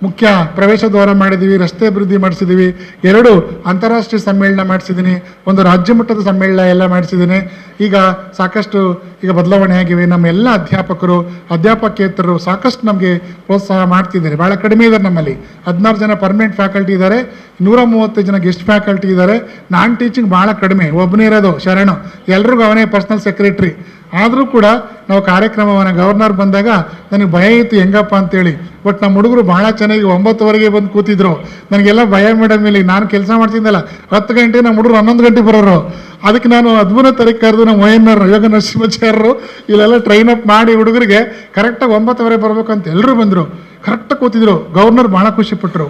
Speaker 1: ಮುಖ್ಯ ಪ್ರವೇಶ ದ್ವಾರ ಮಾಡಿದ್ದೀವಿ, ರಸ್ತೆ ಅಭಿವೃದ್ಧಿ ಮಾಡಿಸಿದ್ದೀವಿ, 2 ಅಂತಾರಾಷ್ಟ್ರೀಯ ಸಮ್ಮೇಳನ ಮಾಡಿಸಿದ್ದೀನಿ, 1 ರಾಜ್ಯ ಮಟ್ಟದ ಸಮ್ಮೇಳನ ಎಲ್ಲ ಮಾಡಿಸಿದ್ದೀನಿ. ಈಗ ಸಾಕಷ್ಟು ಈಗ ಬದಲಾವಣೆ ಆಗಿವೆ. ನಮ್ಮ ಎಲ್ಲ ಅಧ್ಯಾಪಕರು ಅಧ್ಯಾಪಕೇತರರು ಸಾಕಷ್ಟು ನಮಗೆ ಪ್ರೋತ್ಸಾಹ ಮಾಡ್ತಿದ್ದಾರೆ. ಭಾಳ ಕಡಿಮೆ ಇದ್ದಾರೆ ನಮ್ಮಲ್ಲಿ. 16 ಜನ ಪರ್ಮನೆಂಟ್ ಫ್ಯಾಕಲ್ಟಿ ಇದ್ದಾರೆ, 135 ಜನ ಗೆಸ್ಟ್ ಫ್ಯಾಕಲ್ಟಿ ಇದ್ದಾರೆ. ನಾನ್ ಟೀಚಿಂಗ್ ಭಾಳ ಕಡಿಮೆ, ಒಬ್ಬನೇ ಇರೋದು ಶರಣು, ಎಲ್ರಿಗೂ ಅವನೇ ಪರ್ಸನಲ್ ಸೆಕ್ರೆಟ್ರಿ. ಆದರೂ ಕೂಡ ನಾವು ಕಾರ್ಯಕ್ರಮವನ್ನು ಗವರ್ನರ್ ಬಂದಾಗ ನನಗೆ ಭಯ ಇತ್ತು ಹೆಂಗಪ್ಪ ಅಂತೇಳಿ. ಬಟ್ ನಮ್ಮ ಹುಡುಗರು ಭಾಳ ಚೆನ್ನಾಗಿ 9ವರೆಗೆ ಬಂದು ಕೂತಿದ್ರು. ನನಗೆಲ್ಲ ಭಯ ಮೇಡಮ್ ಇಲ್ಲಿ ನಾನು ಕೆಲಸ ಮಾಡ್ತಿದ್ದಲ್ಲ 10 ಗಂಟೆ, ನಮ್ಮ ಹುಡುಗರು 11 ಗಂಟೆ ಬರೋರು. ಅದಕ್ಕೆ ನಾನು 13ನೇ ತಾರೀಕು ಕರೆದು ನಮ್ಮ ONR ಯೋಗ ನರಸಿಂಹಾಚಾರ್ಯರು ಇಲ್ಲೆಲ್ಲ ಟ್ರೈನ್ ಅಪ್ ಮಾಡಿ ಹುಡುಗರಿಗೆ ಕರೆಕ್ಟಾಗಿ 9ವರೆಗೆ ಬರ್ಬೇಕಂತ ಎಲ್ಲರೂ ಬಂದರು, ಕರೆಕ್ಟಾಗಿ ಕೂತಿದ್ರು. ಗವರ್ನರ್ ಭಾಳ ಖುಷಿಪಟ್ಟರು.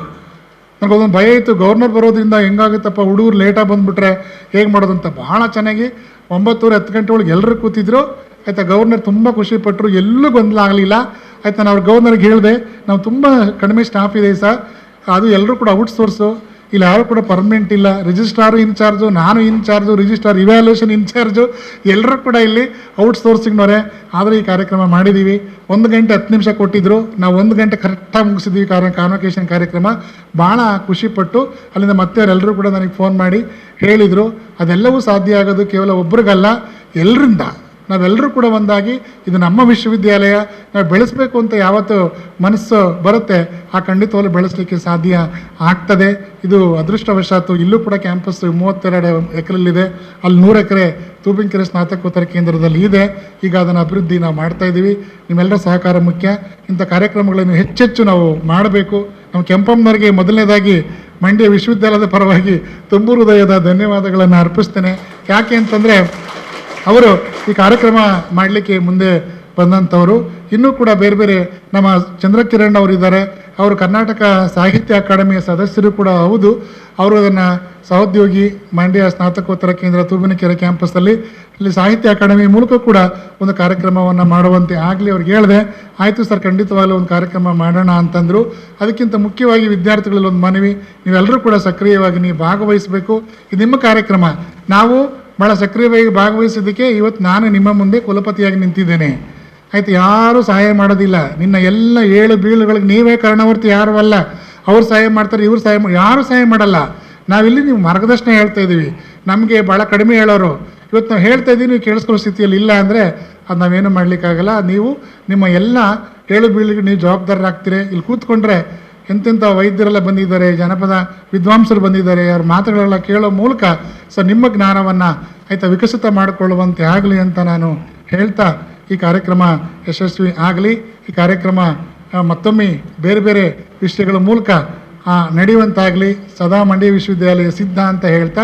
Speaker 1: ನನಗೊಂದೊಂದು ಭಯ ಇತ್ತು, ಗವರ್ನರ್ ಬರೋದ್ರಿಂದ ಹೆಂಗಾಗುತ್ತಪ್ಪ, ಹುಡುಗರು ಲೇಟಾಗಿ ಬಂದುಬಿಟ್ರೆ ಹೇಗೆ ಮಾಡೋದಂತ. ಭಾಳ ಚೆನ್ನಾಗಿ 9:10 ಗಂಟೆ ಒಳಗೆ ಎಲ್ಲರೂ ಕೂತಿದ್ರು, ಆಯಿತಾ. ಗವರ್ನರ್ ತುಂಬ ಖುಷಿಪಟ್ಟರು, ಎಲ್ಲೂ ಗೊಂದಲ ಆಗಲಿಲ್ಲ, ಆಯಿತಾ. ನಾನು ಅವ್ರ ಗವರ್ನರ್ಗೆ ಹೇಳಿದೆ, ನಾವು ತುಂಬ ಕಡಿಮೆ ಸ್ಟಾಫ್ ಇದೆ ಸರ್, ಅದು ಎಲ್ಲರೂ ಕೂಡ ಔಟ್ಸೋರ್ಸು, ಇಲ್ಲಿ ಯಾರು ಕೂಡ ಪರ್ಮನೆಂಟ್ ಇಲ್ಲ. ರಿಜಿಸ್ಟ್ರಾರು ಇನ್ಚಾರ್ಜು, ನಾನು ಇನ್ಚಾರ್ಜು, ರಿಜಿಸ್ಟ್ರಾರ್ ಇವ್ಯಾಲ್ಯೂಷನ್ ಇನ್ಚಾರ್ಜು, ಎಲ್ಲರೂ ಕೂಡ ಇಲ್ಲಿ ಔಟ್ಸೋರ್ಸಿಂಗ್ನವರೇ. ಆದರೆ ಈ ಕಾರ್ಯಕ್ರಮ ಮಾಡಿದ್ದೀವಿ. 1 ಗಂಟೆ 10 ನಿಮಿಷ ಕೊಟ್ಟಿದ್ದರು, ನಾವು 1 ಗಂಟೆ ಕರೆಕ್ಟಾಗಿ ಮುಗಿಸಿದ್ವಿ ಕಾನ್ವೊಕೇಶನ್ ಕಾರ್ಯಕ್ರಮ. ಭಾಳ ಖುಷಿಪಟ್ಟು ಅಲ್ಲಿಂದ ಮತ್ತೆ ಅವರೆಲ್ಲರೂ ಕೂಡ ನನಗೆ ಫೋನ್ ಮಾಡಿ ಹೇಳಿದರು. ಅದೆಲ್ಲವೂ ಸಾಧ್ಯ ಆಗೋದು ಕೇವಲ ಒಬ್ರಿಗಲ್ಲ, ಎಲ್ಲರಿಂದ. ನಾವೆಲ್ಲರೂ ಕೂಡ ಒಂದಾಗಿ ಇದು ನಮ್ಮ ವಿಶ್ವವಿದ್ಯಾಲಯ, ನಾವು ಬೆಳೆಸಬೇಕು ಅಂತ ಯಾವತ್ತು ಮನಸ್ಸು ಬರುತ್ತೆ ಆ ಖಂಡಿತವಾಗ್ಲೂ ಬೆಳೆಸಲಿಕ್ಕೆ ಸಾಧ್ಯ ಆಗ್ತದೆ. ಇದು ಅದೃಷ್ಟವಶಾತ್ತು ಇಲ್ಲೂ ಕೂಡ ಕ್ಯಾಂಪಸ್ 32 ಎಕರೆಯಲ್ಲಿದೆ, ಅಲ್ಲಿ 100 ಎಕರೆ ತೂಬಿನಕೆರೆ ಸ್ನಾತಕೋತ್ತರ ಕೇಂದ್ರದಲ್ಲಿ ಇದೆ. ಈಗ ಅದನ್ನು ಅಭಿವೃದ್ಧಿ ನಾವು ಮಾಡ್ತಾಯಿದ್ದೀವಿ. ನಿಮ್ಮೆಲ್ಲರ ಸಹಕಾರ ಮುಖ್ಯ. ಇಂಥ ಕಾರ್ಯಕ್ರಮಗಳನ್ನು ಹೆಚ್ಚೆಚ್ಚು ನಾವು ಮಾಡಬೇಕು. ನಮ್ಮ ಕೆಂಪಮ್ಮನವರಿಗೆ ಮೊದಲನೇದಾಗಿ ಮಂಡ್ಯ ವಿಶ್ವವಿದ್ಯಾಲಯದ ಪರವಾಗಿ ತುಂಬು ಹೃದಯದ ಧನ್ಯವಾದಗಳನ್ನು ಅರ್ಪಿಸ್ತೇನೆ. ಯಾಕೆ ಅಂತಂದರೆ ಅವರು ಈ ಕಾರ್ಯಕ್ರಮ ಮಾಡಲಿಕ್ಕೆ ಮುಂದೆ ಬಂದಂಥವರು. ಇನ್ನೂ ಕೂಡ ಬೇರೆ ಬೇರೆ ನಮ್ಮ ಚಂದ್ರಕಿರಣ್ ಅವರು ಇದ್ದಾರೆ, ಅವರು ಕರ್ನಾಟಕ ಸಾಹಿತ್ಯ ಅಕಾಡೆಮಿಯ ಸದಸ್ಯರು ಕೂಡ ಹೌದು. ಅವರು ಅದನ್ನು ಸಹೋದ್ಯೋಗಿ ಮಂಡ್ಯ ಸ್ನಾತಕೋತ್ತರ ಕೇಂದ್ರ ತೂಬಿನಕೆರೆ ಕ್ಯಾಂಪಸ್ಸಲ್ಲಿ ಇಲ್ಲಿ ಸಾಹಿತ್ಯ ಅಕಾಡೆಮಿ ಮೂಲಕ ಕೂಡ ಒಂದು ಕಾರ್ಯಕ್ರಮವನ್ನು ಮಾಡುವಂತೆ ಆಗಲಿ ಅವ್ರಿಗೆ ಹೇಳಿದೆ. ಆಯಿತು ಸರ್, ಖಂಡಿತವಾಗಲೂ ಒಂದು ಕಾರ್ಯಕ್ರಮ ಮಾಡೋಣ ಅಂತಂದರು. ಅದಕ್ಕಿಂತ ಮುಖ್ಯವಾಗಿ ವಿದ್ಯಾರ್ಥಿಗಳಲ್ಲಿ ಒಂದು ಮನವಿ, ನೀವೆಲ್ಲರೂ ಕೂಡ ಸಕ್ರಿಯವಾಗಿ ನೀವು ಭಾಗವಹಿಸಬೇಕು. ಇದು ನಿಮ್ಮ ಕಾರ್ಯಕ್ರಮ. ನಾವು ಭಾಳ ಸಕ್ರಿಯವಾಗಿ ಭಾಗವಹಿಸಿದ್ದಕ್ಕೆ ಇವತ್ತು ನಾನು ನಿಮ್ಮ ಮುಂದೆ ಕುಲಪತಿಯಾಗಿ ನಿಂತಿದ್ದೇನೆ. ಆಯಿತು, ಯಾರೂ ಸಹಾಯ ಮಾಡೋದಿಲ್ಲ. ನಿನ್ನ ಎಲ್ಲ ಏಳು ಬೀಳುಗಳಿಗೆ ನೀವೇ ಕಾರಣವರ್ತಿ, ಯಾರೂ ಅಲ್ಲ. ಅವ್ರು ಸಹಾಯ ಮಾಡ್ತಾರೆ, ಇವ್ರು ಸಹಾಯ ಯಾರೂ ಸಹಾಯ ಮಾಡಲ್ಲ. ನಾವಿಲ್ಲಿ ನೀವು ಮಾರ್ಗದರ್ಶನ ಹೇಳ್ತಾ ಇದ್ದೀವಿ. ನಮಗೆ ಭಾಳ ಕಡಿಮೆ ಹೇಳೋರು. ಇವತ್ತು ನಾವು ಹೇಳ್ತಾ ಇದ್ದೀವಿ, ನೀವು ಕೇಳಿಸ್ಕೊಳ್ಳೋ ಸ್ಥಿತಿಯಲ್ಲಿ ಇಲ್ಲ ಅಂದರೆ ಅದು ನಾವೇನು ಮಾಡಲಿಕ್ಕಾಗಲ್ಲ. ನೀವು ನಿಮ್ಮ ಎಲ್ಲ ಏಳು ಬೀಳಿಗೆ ನೀವು ಜವಾಬ್ದಾರರಾಗ್ತೀರಿ. ಇಲ್ಲಿ ಕೂತ್ಕೊಂಡ್ರೆ ಎಂತೆಂಥ ವೈದ್ಯರೆಲ್ಲ ಬಂದಿದ್ದಾರೆ, ಜನಪದ ವಿದ್ವಾಂಸರು ಬಂದಿದ್ದಾರೆ. ಅವ್ರ ಮಾತುಗಳೆಲ್ಲ ಕೇಳೋ ಮೂಲಕ ನಿಮ್ಮ ಜ್ಞಾನವನ್ನು ವಿಕಸಿತ ಮಾಡಿಕೊಳ್ಳುವಂತೆ ಆಗಲಿ ಅಂತ ನಾನು ಹೇಳ್ತಾ ಈ ಕಾರ್ಯಕ್ರಮ ಯಶಸ್ವಿ ಆಗಲಿ. ಈ ಕಾರ್ಯಕ್ರಮ ಮತ್ತೊಮ್ಮೆ ಬೇರೆ ಬೇರೆ ವಿಷಯಗಳ ಮೂಲಕ ನಡೆಯುವಂತಾಗಲಿ. ಸದಾ ಮಂಡ್ಯ ವಿಶ್ವವಿದ್ಯಾಲಯ ಸಿದ್ಧ ಅಂತ ಹೇಳ್ತಾ